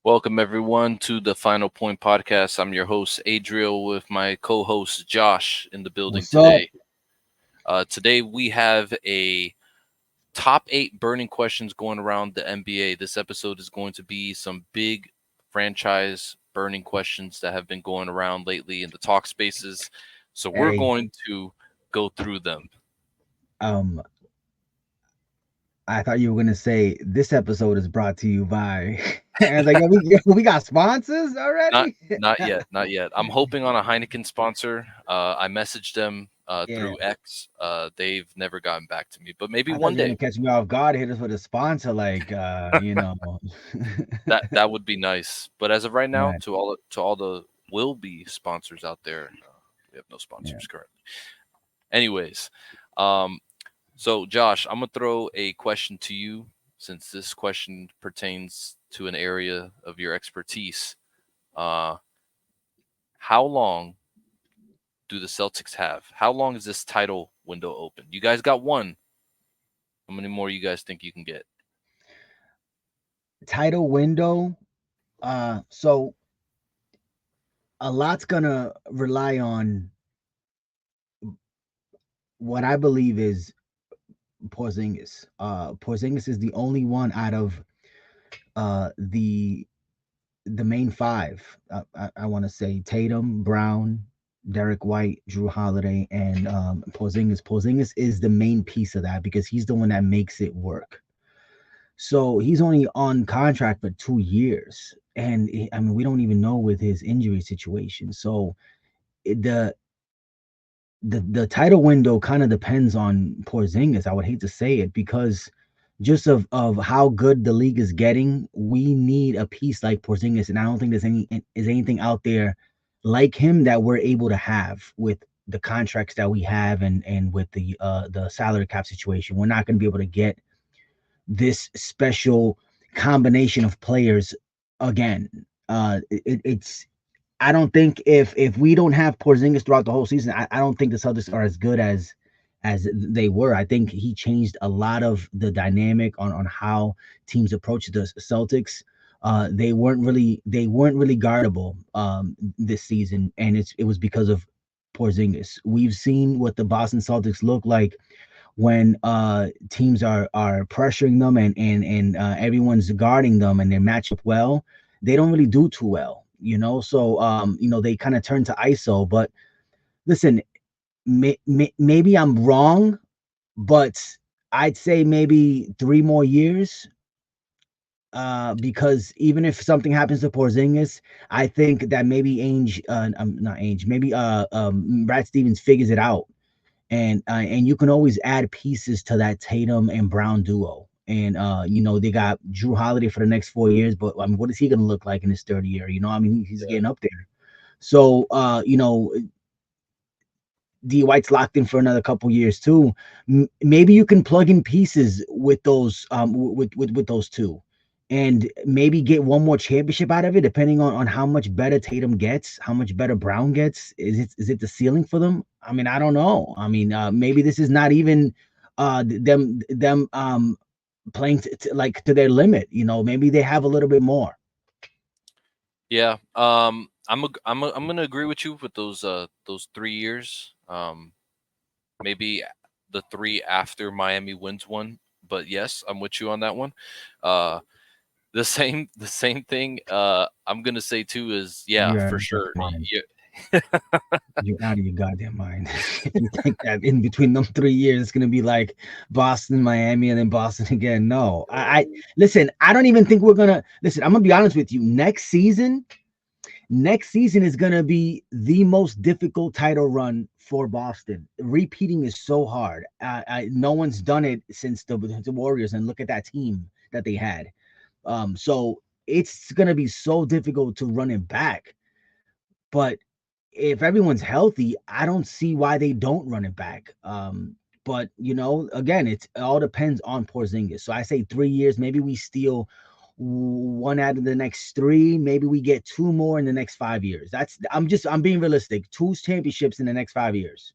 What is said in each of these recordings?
Welcome everyone to the Final Point podcast. I'm your host Adriel with my co-host Josh in the building What's up? today. Today we have a top 8 burning questions going around the NBA. This episode is going to be some big franchise burning questions that have been going around lately in the talk spaces. So we're Hey, going to go through them. um, I thought you were gonna say this episode is brought to you by. I was like, we got sponsors Not already. not yet, not yet. I'm hoping on a Heineken sponsor. I messaged them Yeah, through X. They've never gotten back to me, but maybe I thought one you were day gonna catch me off guard, hit us with a sponsor, that would be nice. But as of right now, Right. to all the will be sponsors out there, we have no Yeah. sponsors currently. Anyways, um, so Josh, I'm gonna throw a question to you since this question pertains to an area of your expertise. Uh, how long do the Celtics have? How long is this title window open? You guys got one. How many more you guys think you can get? Title window. So a lot's gonna rely on what I believe is Porzingis. Porzingis is the only one out of the main five. I want to say Tatum, Brown, Derek White, Drew Holiday, and Porzingis. Porzingis is the main piece of that because he's the one that makes it work. So he's only on contract for 2 years, and I mean we don't even know with his injury situation. So the the title window kind of depends on Porzingis. I would hate to say it because just of how good the league is getting, we need a piece like Porzingis, and I don't think there's anything out there like him that we're able to have with the contracts that we have and with the salary cap situation. We're not going to be able to get this special combination of players again. It's I don't think if we don't have Porzingis throughout the whole season, I don't think the Celtics are as good as they were. I think he changed a lot of the dynamic on how teams approach the Celtics. They weren't really guardable this season, and it was because of Porzingis. We've seen what the Boston Celtics look like when teams are pressuring them and everyone's guarding them and they match up well. They don't really do too well, so they kind of turn to ISO. But listen, maybe I'm wrong, but I'd say maybe 3 more years, because even if something happens to Porzingis, I think that maybe Ainge, not Ainge, maybe Brad Stevens figures it out, and you can always add pieces to that Tatum and Brown duo. And they got Drew Holiday for the next 4 years, but I mean, what is he going to look like in his third year? I mean, he's Yeah. getting up there. So D White's locked in for another couple years too. Maybe you can plug in pieces with those with those two, and maybe get one more championship out of it, depending on how much better Tatum gets, how much better Brown gets. Is it the ceiling for them? I mean, I don't know. I mean, maybe this is not even them playing like to their limit. Maybe they have a little bit more. Yeah. I'm gonna agree with you with those 3 years. Maybe the three after Miami wins one. But yes, I'm with you on that one. Uh, the same thing. I'm gonna say too is yeah, You're out for of your sure. mind. Yeah. You're out of your goddamn mind. If you think that in between them 3 years it's gonna be like Boston, Miami, and then Boston again. No. I listen, I don't even think we're gonna listen. I'm gonna be honest with you. Next season is gonna be the most difficult title run for Boston. Repeating is so hard. No one's done it since the Warriors, and look at that team that they had. So it's gonna be so difficult to run it back. But if everyone's healthy, I don't see why they don't run it back. But again, it all depends on Porzingis. So I say 3 years. Maybe we steal one out of the next three. Maybe we get two more in the next 5 years. I'm being realistic. Two championships in the next 5 years.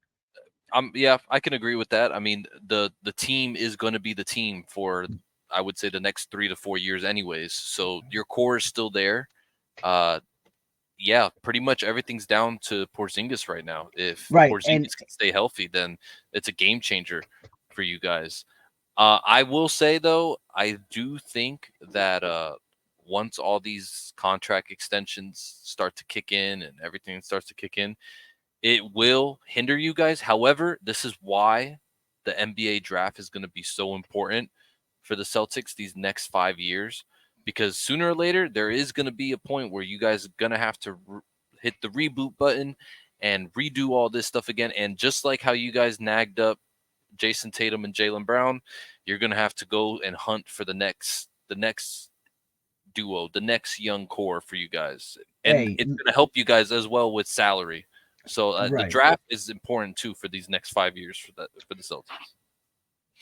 Yeah, I can agree with that. I mean, the team is going to be the team for I would say the next 3 to 4 years, anyways. So your core is still there. Uh, yeah, pretty much everything's down to Porzingis right now. If Right. And Porzingis can stay healthy, then it's a game changer for you guys. I will say though, I do think that once all these contract extensions start to kick in and everything starts to kick in, it will hinder you guys. However, this is why the NBA draft is going to be so important for the Celtics these next 5 years, because sooner or later there is going to be a point where you guys are going to have to hit the reboot button and redo all this stuff again. And just like how you guys nagged up Jason Tatum and Jalen Brown, you're going to have to go and hunt for the next duo, the next young core for you guys, and hey, it's going to help you guys as well with salary. So the right. draft is important too for these next 5 years for the Celtics.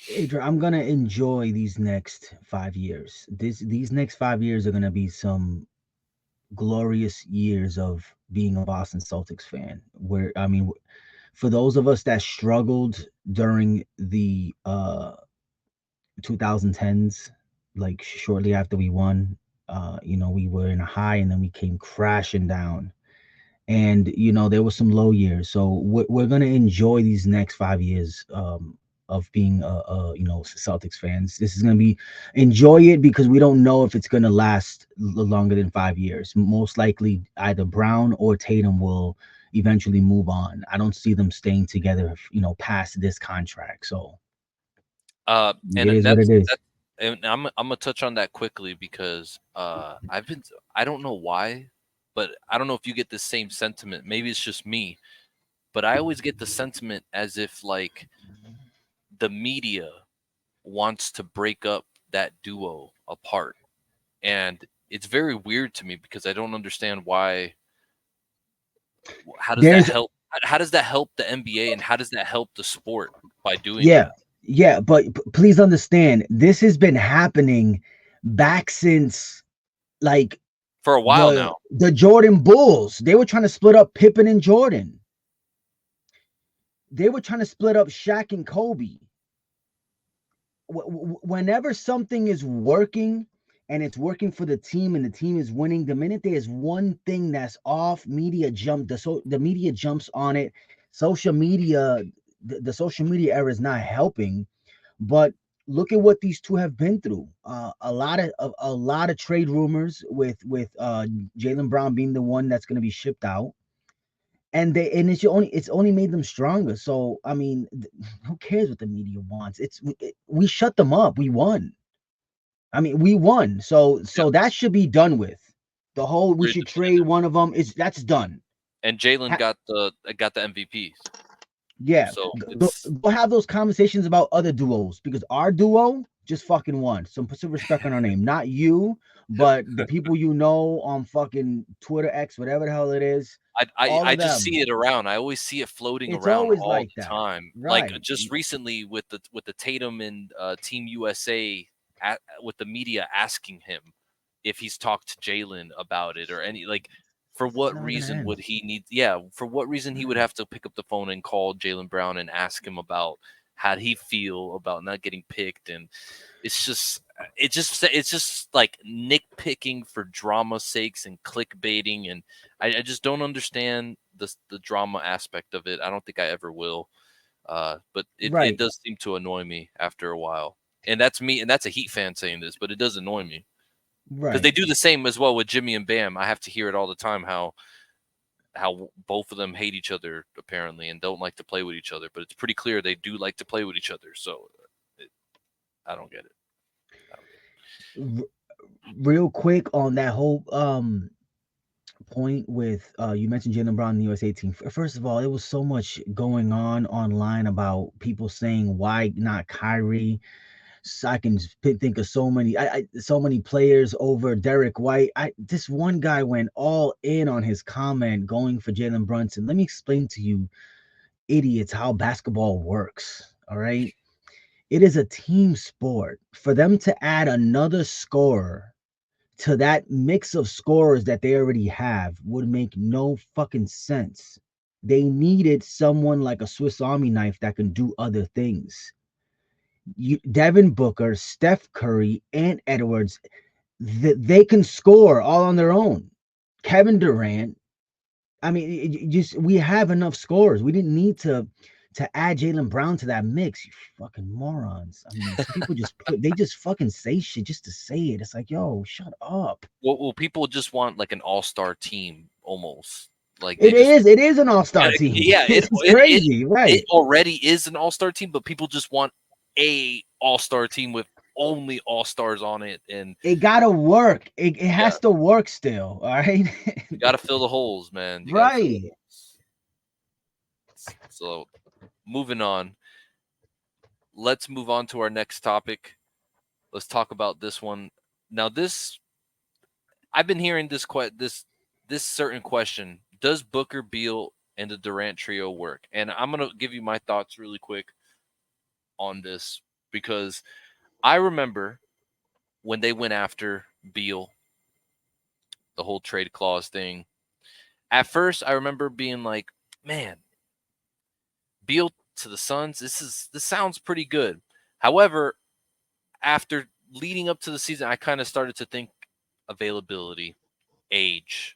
Adrian, I'm gonna enjoy these next 5 years. These next 5 years are gonna be some glorious years of being a Boston Celtics fan. Where I mean, for those of us that struggled during the 2010s, like shortly after we won, we were in a high and then we came crashing down. And there were some low years, so we're gonna enjoy these next 5 years of being Celtics fans. This is gonna be enjoy it because we don't know if it's gonna last longer than 5 years. Most likely either Brown or Tatum will eventually move on. I don't see them staying together past this contract, so And it is what that's it is. that. And I'm gonna touch on that quickly because I don't know why, but I don't know if you get the same sentiment. Maybe it's just me, but I always get the sentiment as if like the media wants to break up that duo apart. And it's very weird to me because I don't understand why. How does that There's help? How does that help the NBA and how does that help the sport by doing Yeah, that yeah, but please understand, this has been happening back since like for a while the now? the Jordan Bulls. They were trying to split up Pippen and Jordan. They were trying to split up Shaq and Kobe. Whenever something is working and it's working for the team and the team is winning, the minute there's one thing that's off, the media jumps on it. Social media, the social media era is not helping. But look at what these two have been through. A lot of trade rumors with Jalen Brown being the one that's going to be shipped out, and it's only made them stronger. So I mean, who cares what the media wants? We shut them up. We won. I mean, we won. So Yeah, so that should be done with. The whole we very should trade definitive. one of them is that's done. And Jalen Ha- got the MVPs. Yeah, So it's go have those conversations about other duos because our duo just fucking won. So put some respect on our name. Not you, but the people you know on fucking Twitter X, whatever the hell it is. All I of just see them. it around. I always see it floating It's around always all like the that, time. Like right? just recently with the Tatum and Team USA with the media asking him if he's talked to Jalen about it or any like for It's what never gonna reason end. would he need yeah, for what reason he would Right, have to pick up the phone and call Jalen Brown and ask him about how he feel about not getting picked and it's just like nitpicking for drama's sakes and clickbaiting and I just don't understand the drama aspect of it. I don't think I ever will. But it right, does seem to annoy me after a while. And that's me, and that's a Heat fan saying this, but it does annoy me because they right, do the same as well with Jimmy and Bam. I have to hear it all the time how both of them hate each other apparently and don't like to play with each other. But it's pretty clear they do like to play with each other. So it, I don't get it. I don't get it. R- real quick on that whole point with you mentioned Jalen Brown in the USA team. First of all, it was so much going on online about people saying why not Kyrie. So I can think of so many players over Derek White. This one guy went all in on his comment going for Jalen Brunson. Let me explain to you, idiots, how basketball works. All right, it is a team sport. For them to add another scorer to that mix of scorers that they already have would make no fucking sense. They needed someone like a Swiss Army knife that can do other things. Devin Booker, Steph Curry, and Edwards, they can score all on their own. Kevin Durant, I mean, just we have enough scores. We didn't need to add Jalen Brown to that mix. You fucking morons. I mean, some people they just fucking say shit just to say it. It's like, yo, shut up. Well, people just want like an all-star team almost. Like they It just is. It is an all star and team. yeah, It's crazy, it right? already is an all-star team, but people just want a all-star team with only all-stars on it, and It gotta work. It yeah, has to work still. All right. you got to fill the holes, man. You got to fill the Right. holes. So moving on, let's move on to our next topic. Let's talk about this one. Now, this I've been hearing this certain question: does Booker, Beal, and the Durant trio work? And I'm gonna give you my thoughts really quick on this because I remember when they went after Beal, the whole trade clause thing. At first, I remember being like, "Man, Beal to the Suns. This sounds pretty good." However, after leading up to the season, I kind of started to think availability, age,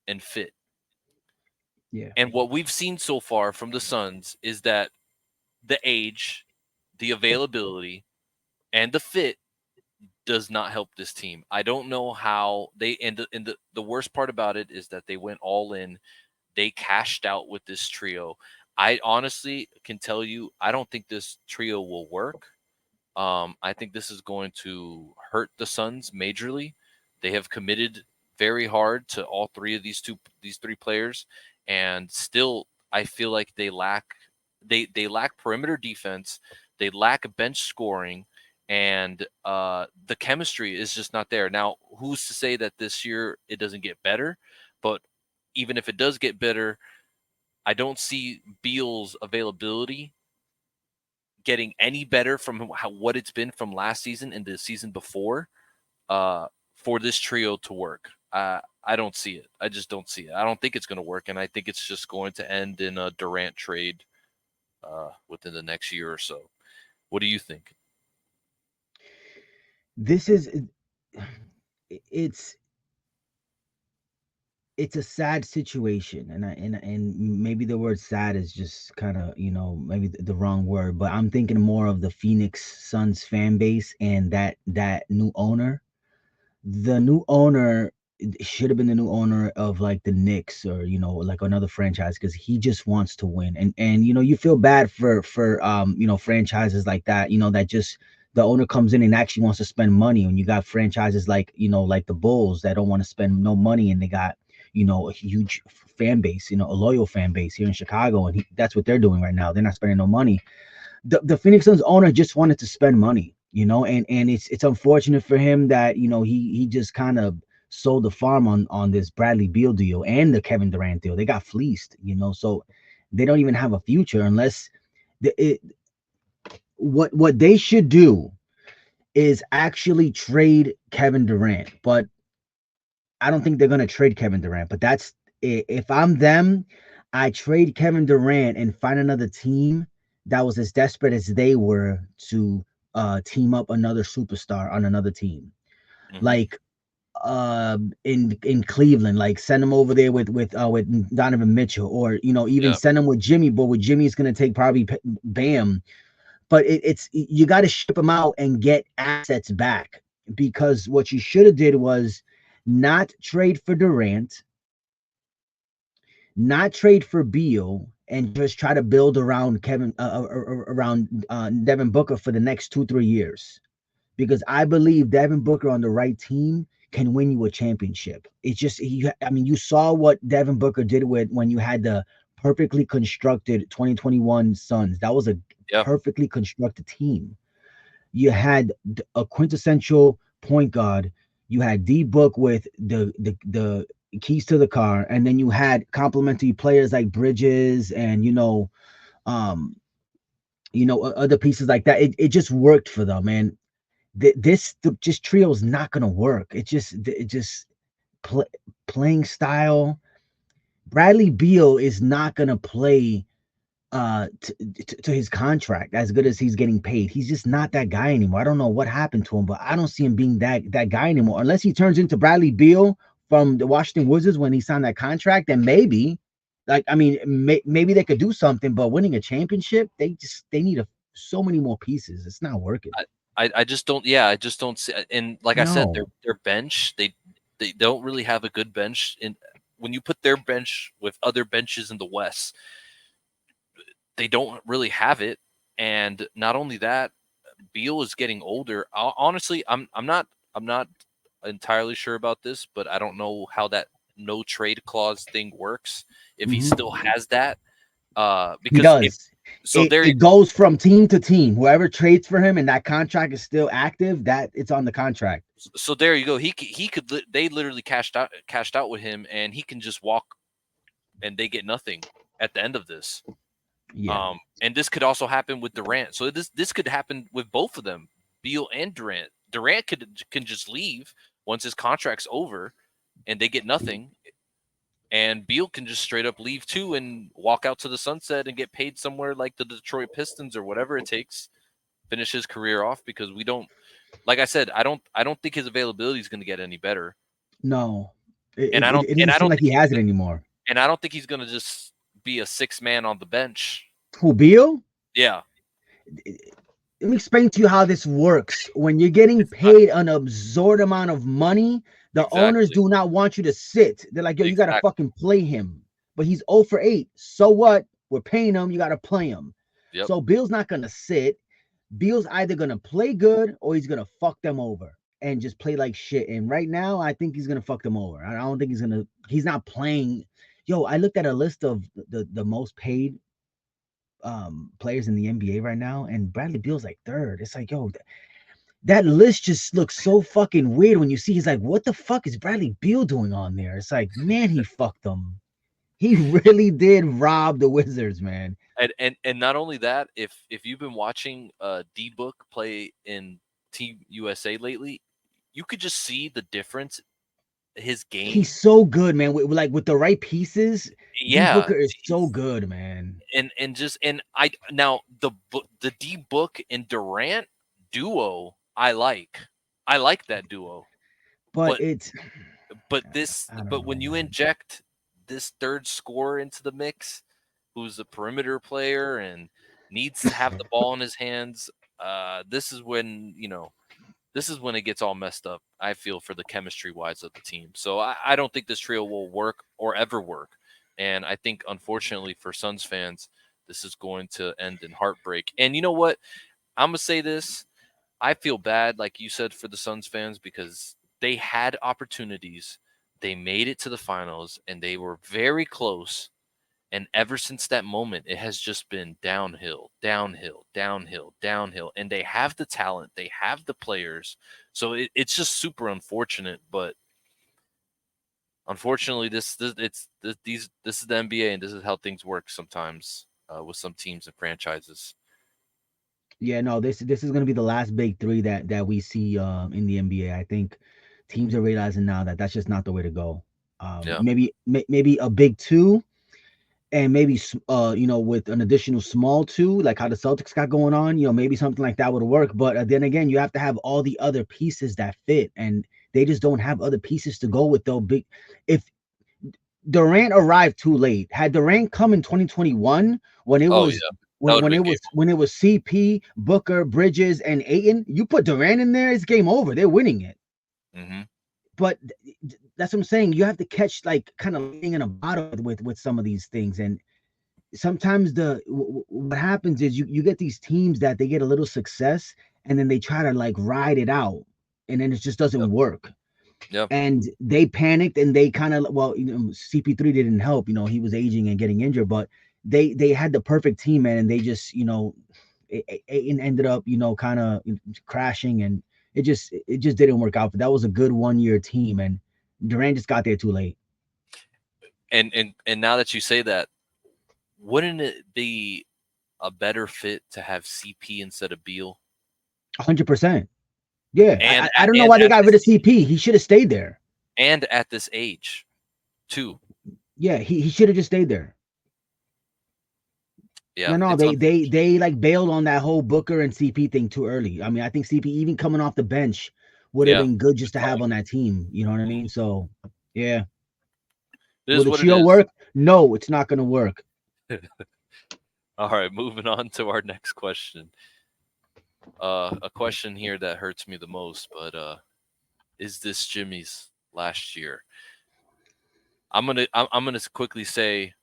and fit. Yeah. And what we've seen so far from the Suns is that the age, the availability, and the fit does not help this team. I don't know how they and the worst part about it is that they went all in. They cashed out with this trio. I honestly can tell you I don't think this trio will work. I think this is going to hurt the Suns majorly. They have committed very hard to all three of these three players, and still I feel like they lack perimeter defense, they lack bench scoring, and the chemistry is just not there. Now, who's to say that this year it doesn't get better? But even if it does get better, I don't see Beal's availability getting any better from what it's been from last season and the season before uh, for this trio to work. I don't see it. I just don't see it. I don't think it's going to work, and I think it's just going to end in a Durant trade within the next year or so. What do you think? This is it's it's a sad situation, and maybe the word sad is just kind of, maybe the wrong word, but I'm thinking more of the Phoenix Suns fan base and that new owner. The new owner should have been the new owner of like the Knicks, or like another franchise, because he just wants to win. And you feel bad for franchises like that, that just the owner comes in and actually wants to spend money. When you got franchises like, like the Bulls, that don't want to spend no money, and they got, a huge fan base, a loyal fan base here in Chicago, and that's what they're doing right now. They're not spending no money. The Phoenix Suns owner just wanted to spend money, and it's unfortunate for him that, he just kind of sold the farm on this Bradley Beal deal and the Kevin Durant deal. They got fleeced, so they don't even have a future unless it, what they should do is actually trade Kevin Durant. But I don't think they're gonna trade Kevin Durant. But if I'm them, I trade Kevin Durant and find another team that was as desperate as they were to team up another superstar on another team. Hmm. Like in Cleveland, like send him over there with Donovan Mitchell, or even Yeah, send him with Jimmy, but with Jimmy it's gonna take probably Bam. But it's you got to ship him out and get assets back, because what you should have did was not trade for Durant, not trade for Beal, and just try to build around around Devin Booker for the next 2-3 years. Because I believe Devin Booker on the right team can win you a championship. It's just I mean, you saw what Devin Booker did with when you had the perfectly constructed 2021 Suns. That was a yeah, perfectly constructed team. You had a quintessential point guard. You had D Book with the keys to the car, and then you had complementary players like Bridges and um other pieces like that. It just worked for them, and just trio is not gonna work. It just pl- playing style. Bradley Beal is not gonna play to his contract, as good as he's getting paid. He's just not that guy anymore. I don't know what happened to him, but I don't see him being that guy anymore. Unless he turns into Bradley Beal from the Washington Wizards when he signed that contract, then maybe, like, I mean, maybe they could do something. But winning a championship, they need so many more pieces. It's not working. I just don't. Yeah, I just don't see. And like I said, No. their bench, they don't really have a good bench. And when you put their bench with other benches in the West, they don't really have it. And not only that, Beal is getting older. Honestly, I'm not entirely sure about this, but I don't know how that no trade clause thing works. If he still Mhm. has that, He because if does. so, It there you it go. goes from team to team. Whoever trades for him and that contract is still active, that it's on the contract. So there you go. He could they literally cashed out with him, and he can just walk, and they get nothing at the end of this. Yeah. And this could also happen with Durant. So this could happen with both of them, Beal and Durant. Durant can just leave once his contract's over, and they get nothing. And Beal can just straight up leave too and walk out to the sunset and get paid somewhere like the Detroit Pistons or whatever it takes, finish his career off because we don't. Like I said, I don't think his availability is going to get any better, No. and It doesn't seem like he has it anymore. I don't think he's going to just be a six man on the bench. Who, Beal? Yeah, Let me explain to you how this works. When you're getting it's not paid an absurd amount of money, the owners exactly, do not want you to sit. They're like, yo, you got to exactly. fucking play him. But he's 0 for 8. So what? We're paying him. You got to play him. Yep. So Bill's not going to sit. Bill's either going to play good or he's going to fuck them over and just play like shit. And right now, I think he's going to fuck them over. I don't think he's not playing. Yo, I looked at a list of the most paid players in the NBA right now, and Bradley Beal's like third. It's like, yo, that list just looks so fucking weird when you see. He's like, what the fuck is Bradley Beal doing on there? It's like, man, he fucked them. He really did rob the Wizards, man. And not only that, if you've been watching D Book play in Team USA lately, you could just see the difference. His He's game, so good, man. With the right pieces, D yeah, Booker is so he's good, man. and just and I now the D Book and Durant duo, I like that duo, But but it's I don't but know, when you man. inject this third scorer into the mix, who's a perimeter player and needs to have the ball in his hands, this is when this is when it gets all messed up. I feel for the chemistry wise of the team. So I don't think this trio will work or ever work. And I think unfortunately for Suns fans, this is going to end in heartbreak. And you know what? I'm gonna say this. I feel bad, like you said, for the Suns fans because they had opportunities. They made it to the finals and they were very close. And ever since that moment, it has just been downhill, downhill, downhill, downhill. And they have the talent, they have the players. So it's just super unfortunate. But unfortunately, this is the NBA, and this is how things work sometimes with some teams and franchises. Yeah, no, this is gonna be the last big three that we see in the NBA. I think teams are realizing now that that's just not the way to go. Yeah, Maybe a big two, and maybe with an additional small two, like how the Celtics got going on. Maybe something like that would work. But then again, you have to have all the other pieces that fit, and they just don't have other pieces to go with. Though big, if Durant arrived too late. Had Durant come in 2021 when it oh yeah, was that would have been game when it was CP, Booker, Bridges, and Aiton, you put Durant in there, it's game over. They're winning it. over. But that's what I'm saying. You have to catch like kind of lightning in a bottle with some of these things. And sometimes what happens is you get these teams that they get a little success and then they try to like ride it out, and then it just doesn't Yep, work. yep, And they panicked and they kind of, well, CP3 didn't help. He was aging and getting injured, but they had the perfect team, man, and they just it ended up kind of crashing, and it just didn't work out. But that was a good 1 year team, and Durant just got there too late. and now that you say that, wouldn't it be a better fit to have CP instead of Beal? 100%. Yeah, I don't know And why they at got rid this of CP. He should have stayed there. and at this age too. Yeah, he should have just stayed there. Yeah, No, no, it's unfortunate. they like bailed on that whole Booker and CP thing too early. I mean, I think CP even coming off the bench would have Yeah, been good just good to have call. on that team. You know what I Mhm. mean? So yeah, It will is the what it trio is. work? No, it's not gonna work. All right, moving on to our next question. A question here that hurts me the most, but is this Jimmy's last year? I'm gonna quickly say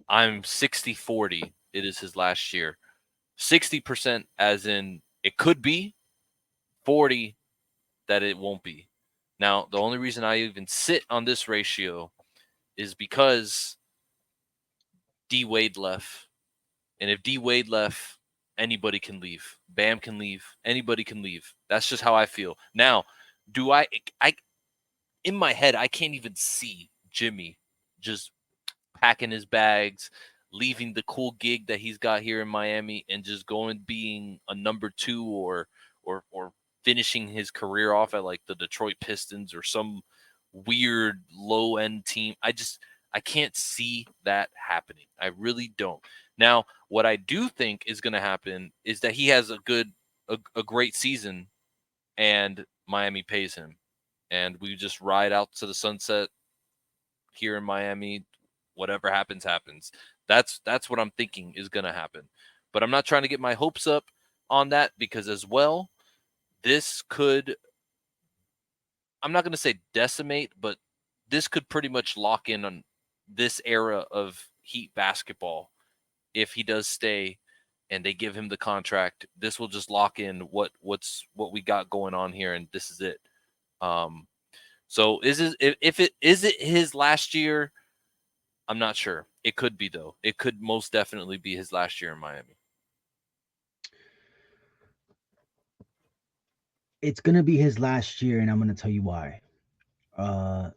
I'm 60-40. It is his last year. 60% as in it could be, 40 that it won't be. Now, the only reason I even sit on this ratio is because D Wade left. And if D Wade left, anybody can leave. Bam can leave. Anybody can leave. That's just how I feel. Now, do I in my head I can't even see Jimmy just packing his bags, leaving the cool gig that he's got here in Miami, and just going being a number two or finishing his career off at like the Detroit Pistons or some weird low end team. I can't see that happening. I really don't. Now, what I do think is going to happen is that he has a great season and Miami pays him and we just ride out to the sunset here in Miami. Whatever happens, happens. That's what I'm thinking is gonna happen. But I'm not trying to get my hopes up on that because as well, this could I'm not gonna say decimate, but this could pretty much lock in on this era of Heat basketball. If he does stay and they give him the contract, this will just lock in what we got going on here, and this is it. Um, so is it if it is it his last year? I'm not sure. It could be though. It could most definitely be his last year in Miami. It's gonna be his last year, and I'm gonna tell you why. Uh,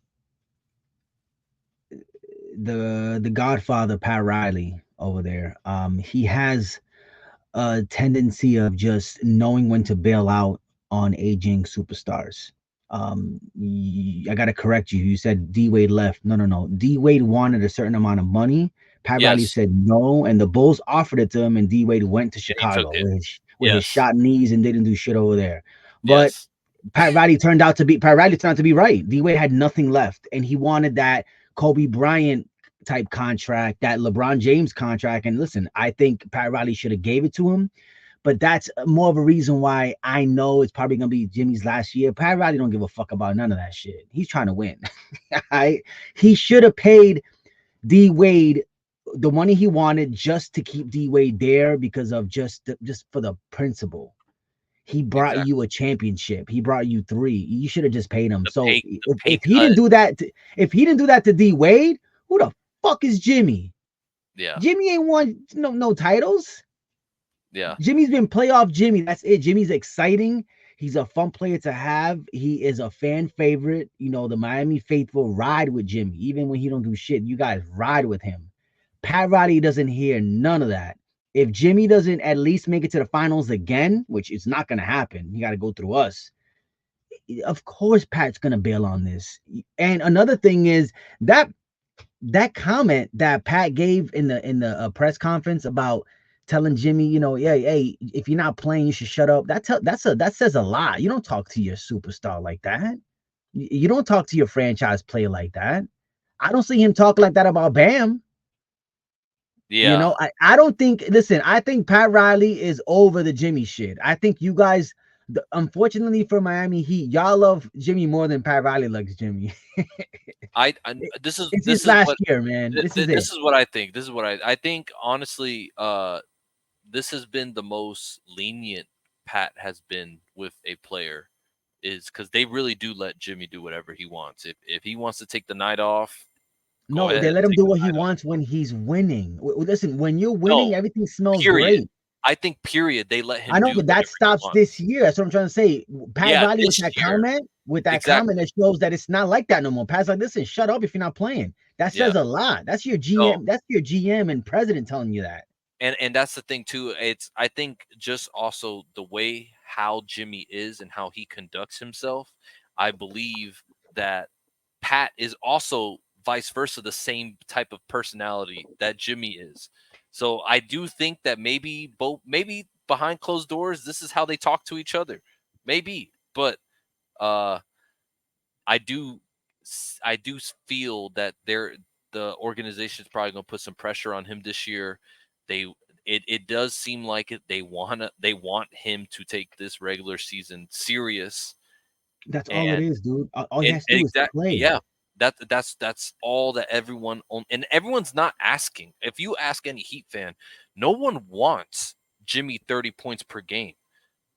the Godfather Pat Riley over there. He has a tendency of just knowing when to bail out on aging superstars. I got to correct you. You said D Wade left. No, no, no. D Wade wanted a certain amount of money. Pat Riley Yes, said no, and the Bulls offered it to him, and D Wade went to and he took Chicago it. with his Yes, shot knees and didn't do shit over there. But yes, Pat Riley turned out to be right. D Wade had nothing left, and he wanted that Kobe Bryant type contract, that LeBron James contract. And listen, I think Pat Riley should have gave it to him, but that's more of a reason why I know it's probably gonna be Jimmy's last year. Pat Riley don't give a fuck about none of that shit. He's trying to win. I He should have paid D Wade the money he wanted just to keep D Wade there because of just for the principle. He brought you exactly. a championship. He brought you three. You should have just paid him. So The pay if he didn't cut. do that, if he didn't do that to D Wade, who the fuck is Jimmy? Yeah, Jimmy ain't won no titles. yeah, Jimmy's been playoff Jimmy. That's it. Jimmy's exciting. He's a fun player to have. He is a fan favorite. You know, the Miami faithful ride with Jimmy. Even when he don't do shit, you guys ride with him. Pat Riley doesn't hear none of that. If Jimmy doesn't at least make it to the finals again, which is not gonna happen, he got to go through us. Of course, Pat's gonna bail on this. And another thing is that that comment that Pat gave in the press conference about telling Jimmy, you know, yeah, hey, if you're not playing, you should shut up. That says a lot. You don't talk to your superstar like that. You don't talk to your franchise player like that. I don't see him talk like that about Bam. You yeah. know, I don't think. Listen, I think Pat Riley is over the Jimmy shit. I think you guys, unfortunately for Miami Heat, y'all love Jimmy more than Pat Riley loves Jimmy. I It's his this is last what year, man. This is it. this is what I think. This is what I think. Honestly, this has been the most lenient Pat has been with a player, is because they really do let Jimmy do whatever he wants. If he wants to take the night off, go No, ahead they and let him take do the what he night off. wants when he's winning. Listen, when you're No, winning, everything smells period. great. I think period. They let I him know, do but that whatever he stops this wants. year. That's what I'm trying to say. Pat Yeah, Riley this year with that comment exactly. that shows that it's not like that no more. Pat's like, listen, shut up if you're not playing. That Yeah, says a lot. That's your no, GM. That's your GM and president telling you that. and that's the thing too. It's I think just also the way how Jimmy is and how he conducts himself. I believe that Pat is also vice versa, the same type of personality that Jimmy is. So I do think that maybe behind closed doors, this is how they talk to each other. Maybe, but uh, I do feel that the organization is probably going to put some pressure on him this year. They it does seem like it. They want him to take this regular season serious. That's all it and is, dude. All he and, has to and do is exact play. yeah, that's all that everyone on, and everyone's not asking. If you ask any Heat fan, no one wants Jimmy 30 points per game.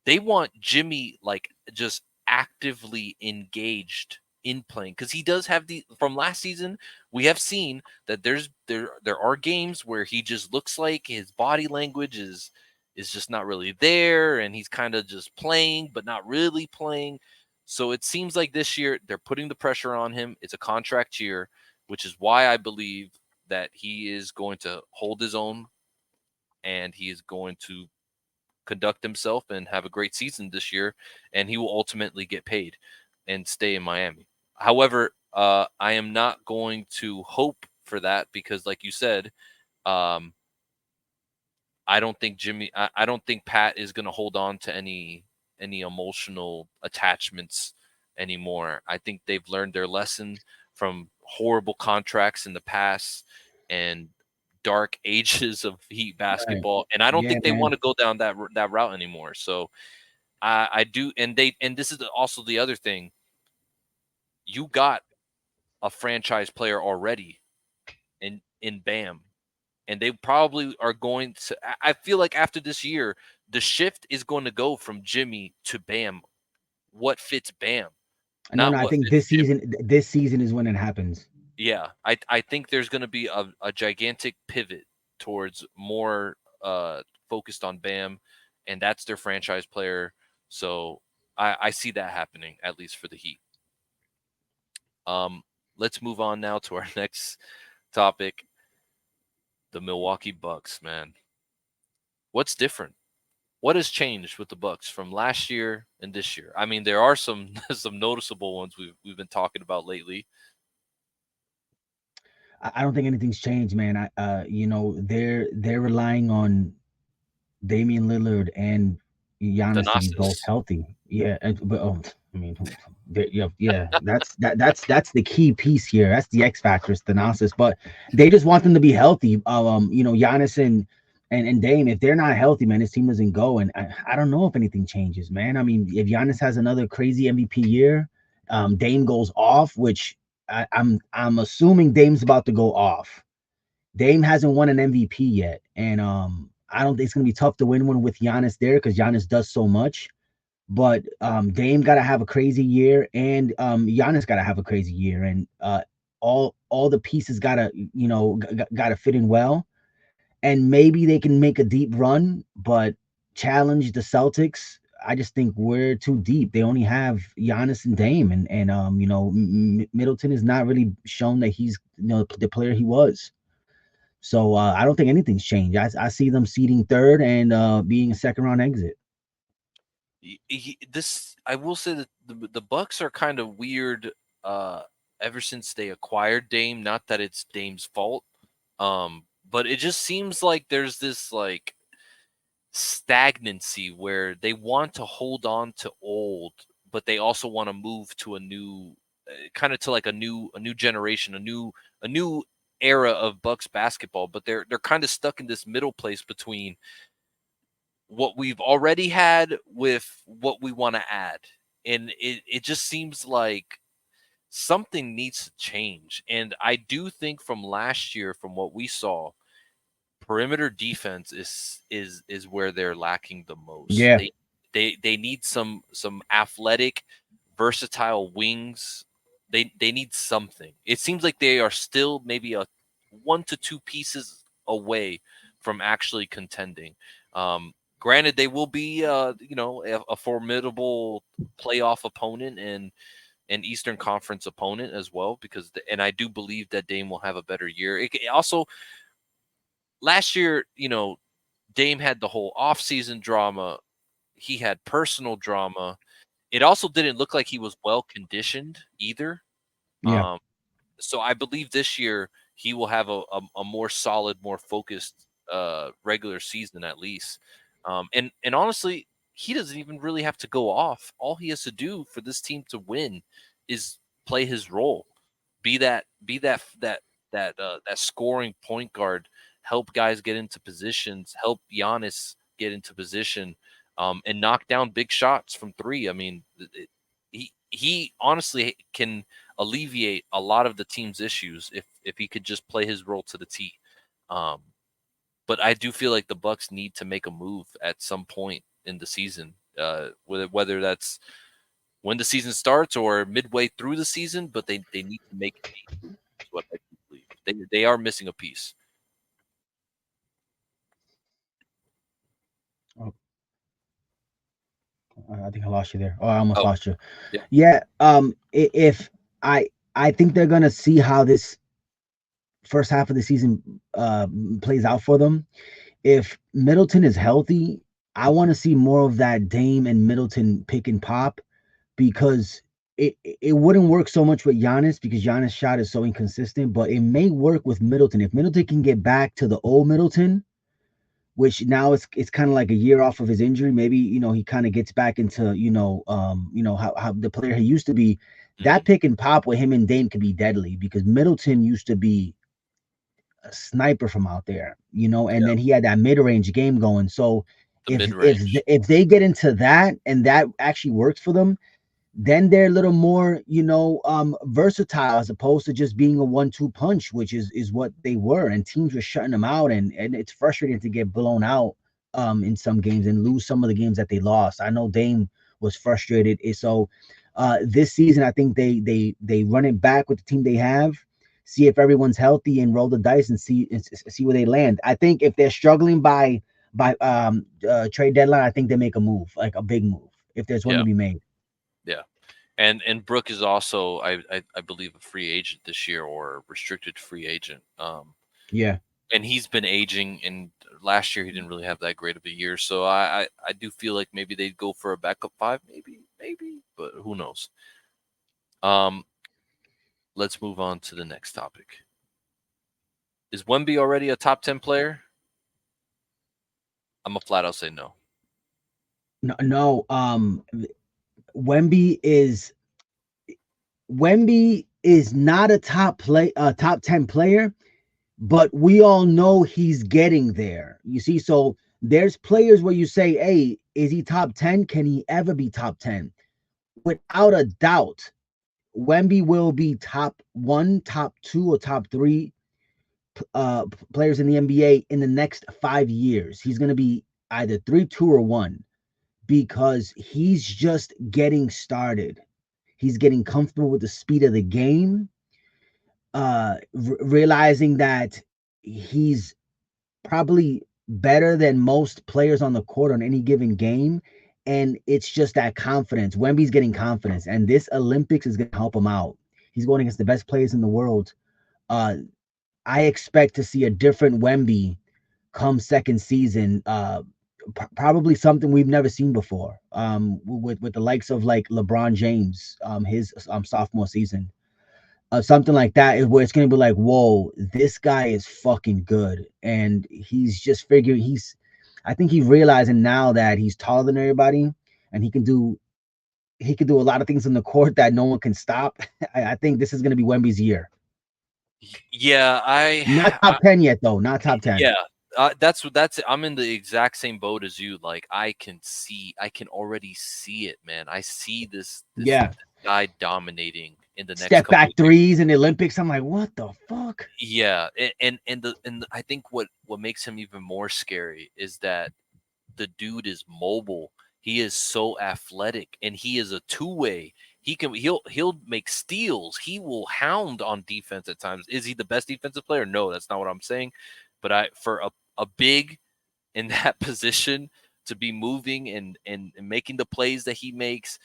They want Jimmy like just actively engaged in playing, because he does have the from last season. We have seen that there are games where he just looks like his body language is just not really there, and he's kind of just playing but not really playing. So it seems like this year they're putting the pressure on him. It's a contract year, which is why I believe that he is going to hold his own, and he is going to conduct himself and have a great season this year, and he will ultimately get paid and stay in Miami. However, I am not going to hope for that because, like you said, um, I don't think Pat is going to hold on to any emotional attachments anymore. I think they've learned their lesson from horrible contracts in the past and dark ages of Heat Right. basketball, and I don't Yeah, think they want man. to go down that route anymore. So I do, and this is also the other thing. You got a franchise player already in Bam, and they probably are going to. I feel like after this year, the shift is going to go from Jimmy to Bam. What fits Bam, No, not no. I what think fits Jimmy. this season is when it happens. Yeah, I think there's going to be a gigantic pivot towards more focused on Bam, and that's their franchise player. So I see that happening, at least for the Heat. Um, let's move on now to our next topic, the Milwaukee Bucks. Man, what's different? What has changed with the Bucks from last year and this year? I mean, there are some some noticeable ones we've been talking about lately. I don't think anything's changed, man. They're relying on Damian Lillard and Giannis to be both Thanasis. healthy. Yeah, but I mean, yeah, yeah, that's the key piece here. That's the X factor, is Thanasis. But they just want them to be healthy. Giannis and Dame. If they're not healthy, man, this team doesn't go. And I don't know if anything changes, man. I mean, if Giannis has another crazy MVP year, Dame goes off, which I'm assuming Dame's about to go off. Dame hasn't won an MVP yet, and I don't think it's gonna be tough to win one with Giannis there because Giannis does so much. But Dame got to have a crazy year, and Giannis got to have a crazy year, and all the pieces gotta gotta fit in well, and maybe they can make a deep run, but challenge the Celtics. I just think we're too deep. They only have Giannis and Dame, and Middleton is not really shown that he's the player he was. So I don't think anything's changed. I see them seeding third and being a second round exit. This I will say that the Bucks are kind of weird. Ever since they acquired Dame, not that it's Dame's fault, but it just seems like there's this like stagnancy where they want to hold on to old, but they also want to move to a new, kind of to like a new generation, a new era of Bucks basketball. But they're kind of stuck in this middle place between what we've already had with what we want to add, and it just seems like something needs to change. And I do think from last year, from what we saw, perimeter defense is where they're lacking the most. Yeah, They need some athletic, versatile wings. They need something. It seems like they are still maybe a one to two pieces away from actually contending. Granted, they will be a formidable playoff opponent and an Eastern Conference opponent as well, because and I do believe that Dame will have a better year. Also, last year, Dame had the whole offseason drama. He had personal drama. It also didn't look like he was well conditioned either. yeah. Um, So I believe this year he will have a more solid, more focused regular season at least. And honestly, he doesn't even really have to go off. All he has to do for this team to win is play his role, be that scoring point guard, help guys get into positions, help Giannis get into position, and knock down big shots from three. I mean, he honestly can alleviate a lot of the team's issues if he could just play his role to the T. Um, but I do feel like the Bucks need to make a move at some point in the season, whether that's when the season starts or midway through the season. But they need to make a move. Is what I do believe. They are missing a piece. Oh, I think I lost you there. Oh, I almost Oh lost you. yeah, Yeah. If I think they're gonna see how this first half of the season plays out for them. If Middleton is healthy, I want to see more of that Dame and Middleton pick and pop because it wouldn't work so much with Giannis because Giannis' shot is so inconsistent, but it may work with Middleton. If Middleton can get back to the old Middleton, which now it's kind of like a year off of his injury, maybe he kind of gets back into how the player he used to be. That hmm pick and pop with him and Dame could be deadly because Middleton used to be a sniper from out there, and yeah, then he had that mid range game going. So the mid if range. if they get into that and that actually works for them, then they're a little more, versatile as opposed to just being a 1-2 punch, which is what they were. And teams were shutting them out, and it's frustrating to get blown out in some games and lose some of the games that they lost. I know Dame was frustrated. So this season, I think they run it back with the team they have, see if everyone's healthy, and roll the dice and see where they land. I think if they're struggling by trade deadline, I think they make a move, like a big move, if there's one to Yeah, be made. yeah. And Brook is also I believe a free agent this year or a restricted free agent. Yeah. And he's been aging, and last year he didn't really have that great of a year. So I do feel like maybe they'd go for a backup five, maybe, but who knows? Um, let's move on to the next topic. Is Wemby already a top 10 player? I'm a flat out say no. No, no. Wemby is Wemby is not a top 10 player, but we all know he's getting there. You see, so there's players where you say, "Hey, is he top 10? Can he ever be top 10?" Without a doubt, Wemby will be top 1, top 2, or top 3 players in the NBA in the next 5 years. He's going to be either 3, 2, or 1 because he's just getting started. He's getting comfortable with the speed of the game, realizing that he's probably better than most players on the court on any given game. And it's just that confidence. Wemby's getting confidence, and this Olympics is going to help him out. He's going against the best players in the world. Uh, I expect to see a different Wemby come second season. Probably something we've never seen before. With the likes of like LeBron James, his sophomore season, something like that is where it's gonna be like, whoa, this guy is fucking good, and he's just figuring I think he's realizing now that he's taller than everybody, and he can do a lot of things in the court that no one can stop. I think this is gonna be Wemby's year. Yeah, Not top 10 yet though. Not top 10. yeah, that's I'm in the exact same boat as you. Like I can already see it, man. I see this Yeah. guy dominating in the next Step couple back of years. threes in the Olympics. I'm like, what the fuck? Yeah, and I think what makes him even more scary is that the dude is mobile. He is so athletic, and he is a two-way. He'll make steals. He will hound on defense at times. Is he the best defensive player? No, that's not what I'm saying. But I for a big in that position to be moving and making the plays that he makes,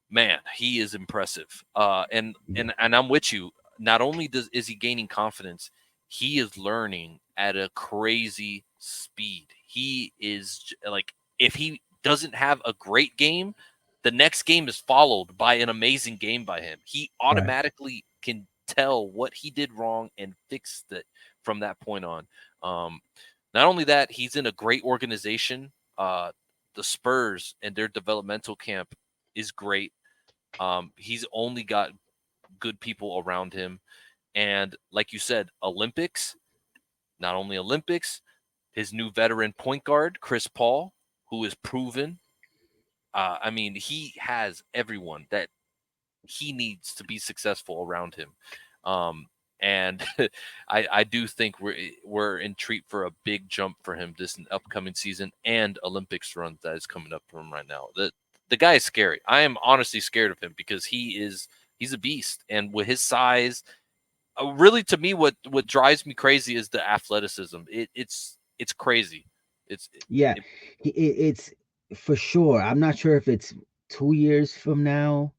man, he is impressive. Yeah. And I'm with you. Not only is he gaining confidence, he is learning at a crazy speed. He is like if he doesn't have a great game, the next game is followed by an amazing game by him. He Right. automatically can tell what he did wrong and fixed it from that point on. Um, Not only that, he's in a great organization. The Spurs and their developmental camp is great. He's only got good people around him. And like you said, Olympics, not only Olympics, his new veteran point guard, Chris Paul, who is proven. I mean, he has everyone that he needs to be successful around him. And I do think we're in treat for a big jump for him this upcoming season and Olympics run that is coming up for him right now. The guy is scary. I am honestly scared of him because he's a beast, and with his size, really to me, what drives me crazy is the athleticism. It's crazy. It's Yeah, it, it's for sure. I'm not sure if it's 2 years from now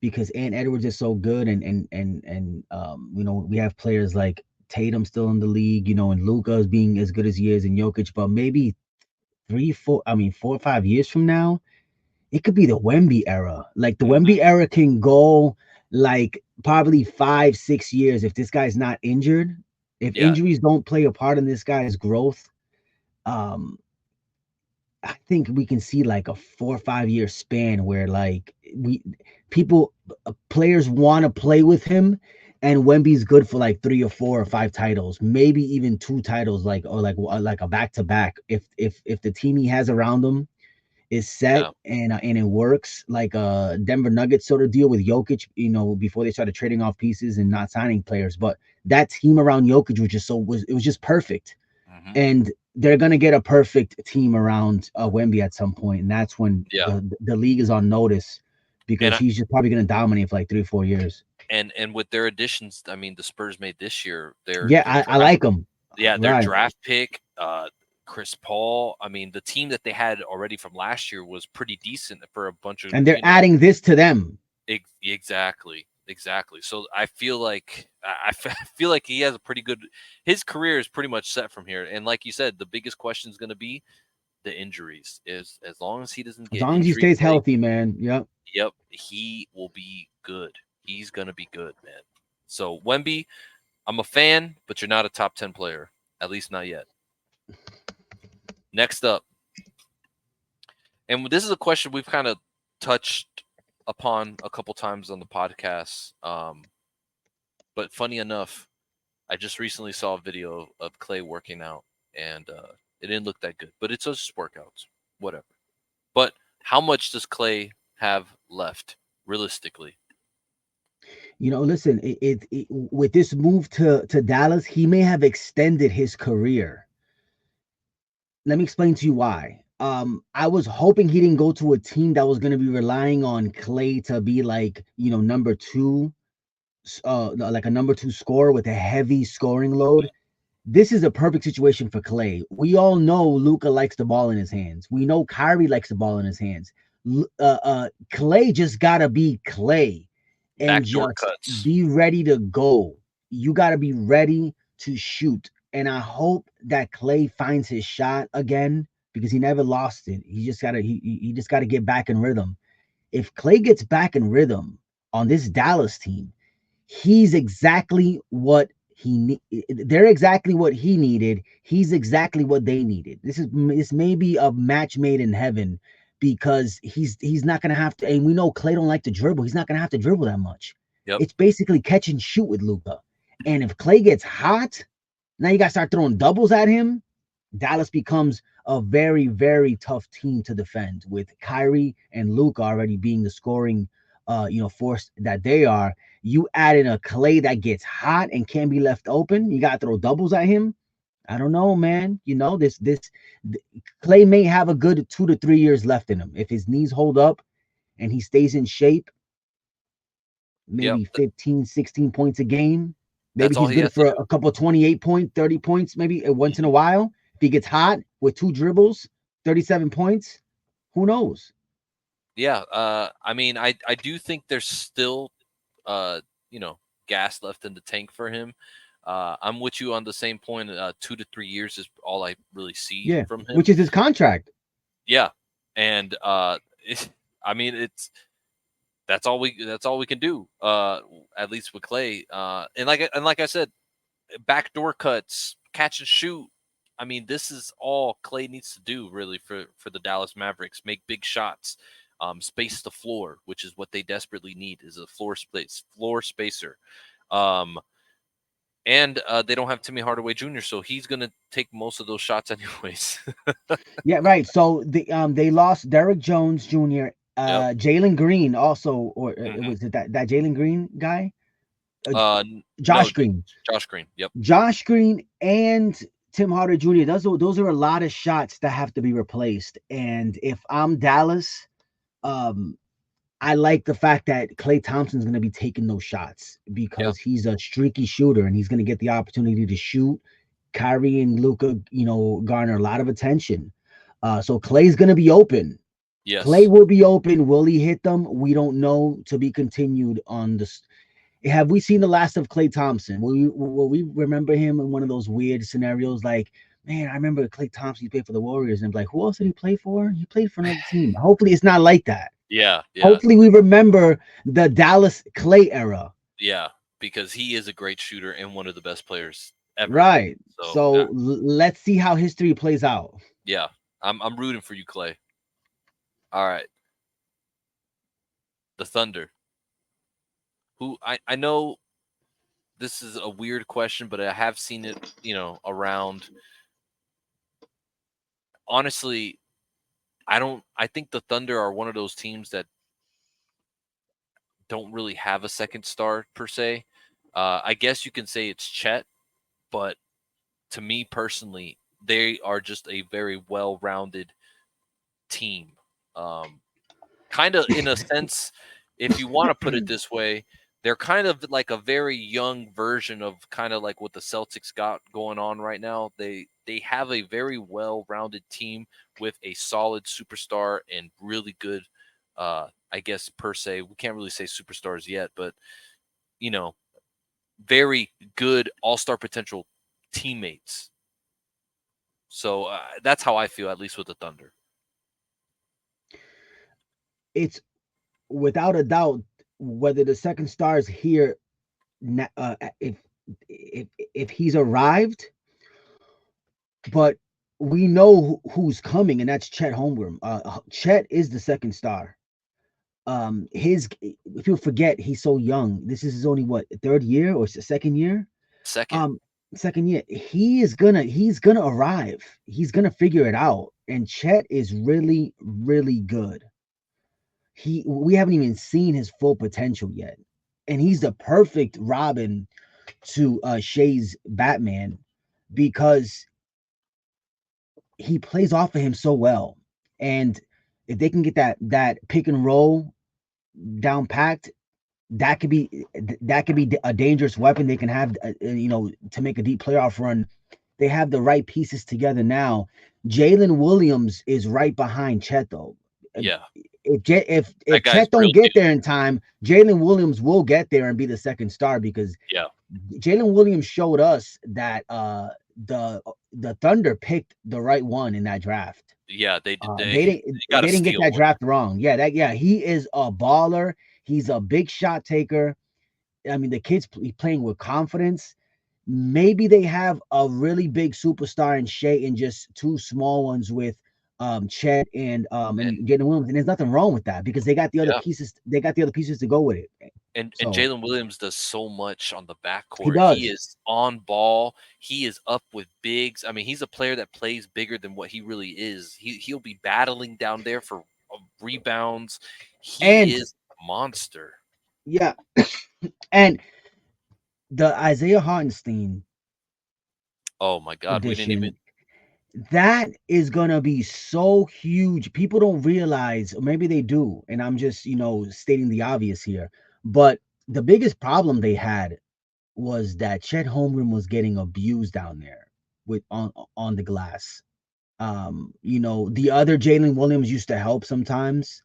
because Ant Edwards is so good, and we have players like Tatum still in the league, and Luka is being as good as he is, and Jokic, but maybe 4 or 5 years from now, it could be the Wemby era. Like the mhm, Wemby era can go like probably 5, 6 years if this guy's not injured. If yeah, injuries don't play a part in this guy's growth, um, I think we can see like a 4 or 5 year span where like people players want to play with him, and Wemby's good for like 3 or 4 or 5 titles, maybe even 2 titles, like a back to back. If the team he has around him is set yeah, and it works, like a Denver Nuggets sort of deal with Jokic, before they started trading off pieces and not signing players. But that team around Jokic was just perfect, hmm and they're gonna get a perfect team around Wemby at some point, and that's when yeah. the league is on notice because And he's just probably gonna dominate for like 3 or 4 years. and with their additions, I mean, the Spurs made this year, Yeah, their I draft, like him. yeah, their Right, draft pick, Chris Paul. I mean, the team that they had already from last year was pretty decent for a bunch of and they're adding this to them. exactly, exactly. So I feel like feel like he has a pretty good. His career is pretty much set from here. And like you said, the biggest question is going to be the injuries. Is as long as he doesn't As get long as he injury stays plagued, healthy, man. Yep. yep, he will be good. He's gonna be good, man. So Wemby, I'm a fan, but you're not a top 10 player. At least not yet. Next up, and this is a question we've kind of touched upon a couple times on the podcast. But funny enough, I just recently saw a video of Clay working out, and it didn't look that good. But it's just workouts, whatever. But how much does Clay have left, realistically? Listen, with this move to Dallas, he may have extended his career. Let me explain to you why. I was hoping he didn't go to a team that was going to be relying on Clay to be like, number two, like a number two scorer with a heavy scoring load. This is a perfect situation for Clay. We all know Luka likes the ball in his hands. We know Kyrie likes the ball in his hands. Clay just gotta be Clay and Backdoor just cuts. be ready to go. You gotta be ready to shoot. And I hope that Clay finds his shot again because he never lost it. He just gotta get back in rhythm. If Clay gets back in rhythm on this Dallas team, he's exactly what they're exactly what he needed. He's exactly what they needed. This may be a match made in heaven because he's not gonna have to, and we know Clay don't like to dribble. He's not gonna have to dribble that much. Yep. It's basically catch and shoot with Luka. And if Clay gets hot, now you gotta start throwing doubles at him. Dallas becomes a very, very tough team to defend with Kyrie and Luka already being the scoring force that they are. You add in a Clay that gets hot and can't be left open. You gotta throw doubles at him. I don't know, man. Clay may have a good 2 to 3 years left in him. If his knees hold up and he stays in shape, Yep. maybe 15, 16 points a game. Maybe That's all he's he good has to for do. a couple 30 points, maybe once in a Mhm. while. If he gets hot with two dribbles, 37 points, who knows? Yeah. I mean, I do think there's still, uh, you know, gas left in the tank for him. I'm with you on the same point. 2 to 3 years is all I really see Yeah, from which him. is his contract. Yeah, and I mean, that's all we can do. At least with Clay. And like I said, backdoor cuts, catch and shoot. I mean, this is all Clay needs to do really for the Dallas Mavericks. Make big shots, space the floor, which is what they desperately need is a floor spacer. Um, and they don't have Timmy Hardaway Jr., so he's gonna take most of those shots anyways. Yeah, right. So they lost Derek Jones Jr., Yep. Jalen Green also, or Hmm. was it that Jalen Green guy? Uh, No, Josh Green. Josh Green. Yep. Josh Green and Tim Hardaway Jr. Those are a lot of shots that have to be replaced. And if I'm Dallas, um, I like the fact that Klay Thompson's going to be taking those shots Yeah. because he's a streaky shooter and he's going to get the opportunity to shoot. Kyrie and Luca, garner a lot of attention. So Clay's going to be open. Clay Yes. will be open. Will he hit them? We don't know. To be continued on this. Have we seen the last of Klay Thompson? Will we remember him in one of those weird scenarios like, man, I remember Klay Thompson, he played for the Warriors, and like, who else did he play for? He played for another team. Hopefully it's not like that. Yeah. Yeah. Hopefully we remember the Dallas Clay era. Yeah. Because he is a great shooter and one of the best players ever. Right. So So let's see how history plays out. yeah, I'm rooting for you, Clay. All right, the Thunder. Who I know this is a weird question, but I have seen it, around. Honestly, I don't. I think the Thunder are one of those teams that don't really have a second star per se. I guess you can say it's Chet, but to me personally, they are just a very well-rounded team. Um, kind of in a sense, if you want to put it this way, they're kind of like a very young version of kind of like what the Celtics got going on right now. They have a very well-rounded team with a solid superstar and really good I guess per se, we can't really say superstars yet, but you know, very good all-star potential teammates. So that's how I feel, at least with the Thunder. It's without a doubt whether the second star is here, if he's arrived, but we know who's coming, and that's Chet Holmgren. Chet is the second star. His If you forget, he's so young. This is his only what, third year or second year? Second, Um, Second year. He's gonna arrive. He's gonna figure it out. And Chet is really, really good. We haven't even seen his full potential yet. And he's the perfect Robin to Shay's Batman because he plays off of him so well. And if they can get that pick and roll down packed, that could be a dangerous weapon they can have, to make a deep playoff run. They have the right pieces together now. Jalen Williams is right behind Chet though. yeah, If that guy's Chet don't real get too. there in time, Jalen Williams will get there and be the second star because Yeah, Jalen Williams showed us that the Thunder picked the right one in that draft. yeah, they did. They didn't They got they a didn't get steal that one. draft wrong. Yeah, he is a baller. He's a big shot taker. I mean, the kid's playing with confidence. Maybe they have a really big superstar in Shea and just two small ones with Chet and And Jalen Williams, and there's nothing wrong with that because they got the other yeah, pieces. They got the other pieces to go with it. and So Jalen Williams does so much on the he backcourt. He does. is on ball. He is up with bigs. I mean, he's a player that plays bigger than what he really is. He'll be battling down there for rebounds. He And is a monster. yeah, and the Isaiah Hartenstein Oh my God, we didn't even. edition, that is gonna be so huge. People don't realize, or maybe they do, and I'm just stating the obvious here. But the biggest problem they had was that Chet Holmgren was getting abused down there with on the glass. The other Jalen Williams used to help sometimes,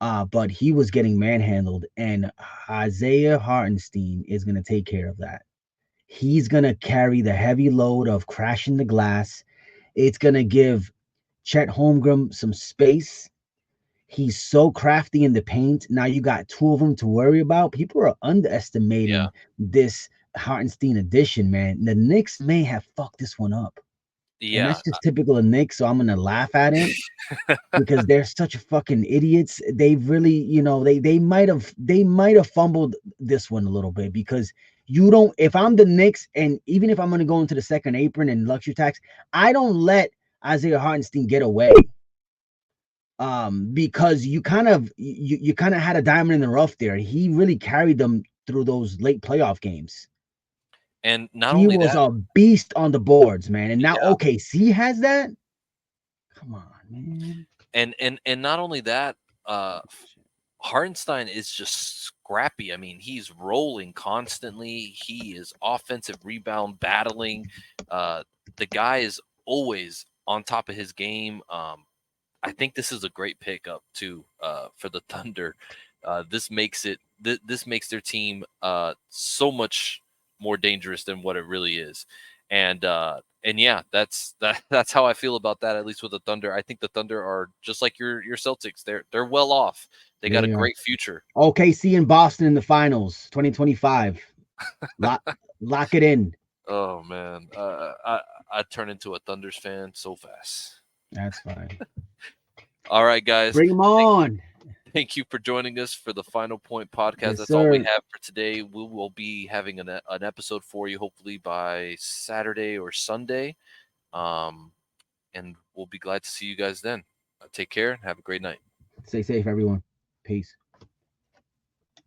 but he was getting manhandled, and Isaiah Hartenstein is gonna take care of that. He's gonna carry the heavy load of crashing the glass. It's gonna give Chet Holmgren some space. He's so crafty in the paint. Now you got two of them to worry about. People are Yeah. underestimating this Hartenstein addition, man. The Knicks may have fucked this one up. And Yeah. that's just typical of Knicks, so I'm gonna laugh at it because they're such fucking idiots. They really, they might have fumbled this one a little bit because you don't. If I'm the Knicks, and even if I'm gonna go into the second apron and luxury tax, I don't let Isaiah Hartenstein get away. Because you kind of had a diamond in the rough there. He really carried them through those late playoff games. And not He only was that, a beast on the boards, man. And now yeah. OKC has that. Come on, man. And not only that, uh Hartenstein is just scrappy. I mean, he's rolling constantly. He is offensive rebound battling. Uh, the guy is always on top of his game. I think this is a great pickup too for the Thunder. This makes their team so much more dangerous than what it really is. And yeah, that's how I feel about that. At least with the Thunder, I think the Thunder are just like your Celtics. They're well off. They Yeah, got a they are. great future. OKC and Boston in the finals, 2025. Lock, lock it in. Oh man, I turn into a Thunder's fan so fast. That's fine. All right, guys. Bring them Thank on. Thank you for joining us for the Final Point podcast. Yes, That's all we sir. have for today. We will be having an episode for you hopefully by Saturday or Sunday. Um, and we'll be glad to see you guys then. Take care and have a great night. Stay safe, everyone. Peace.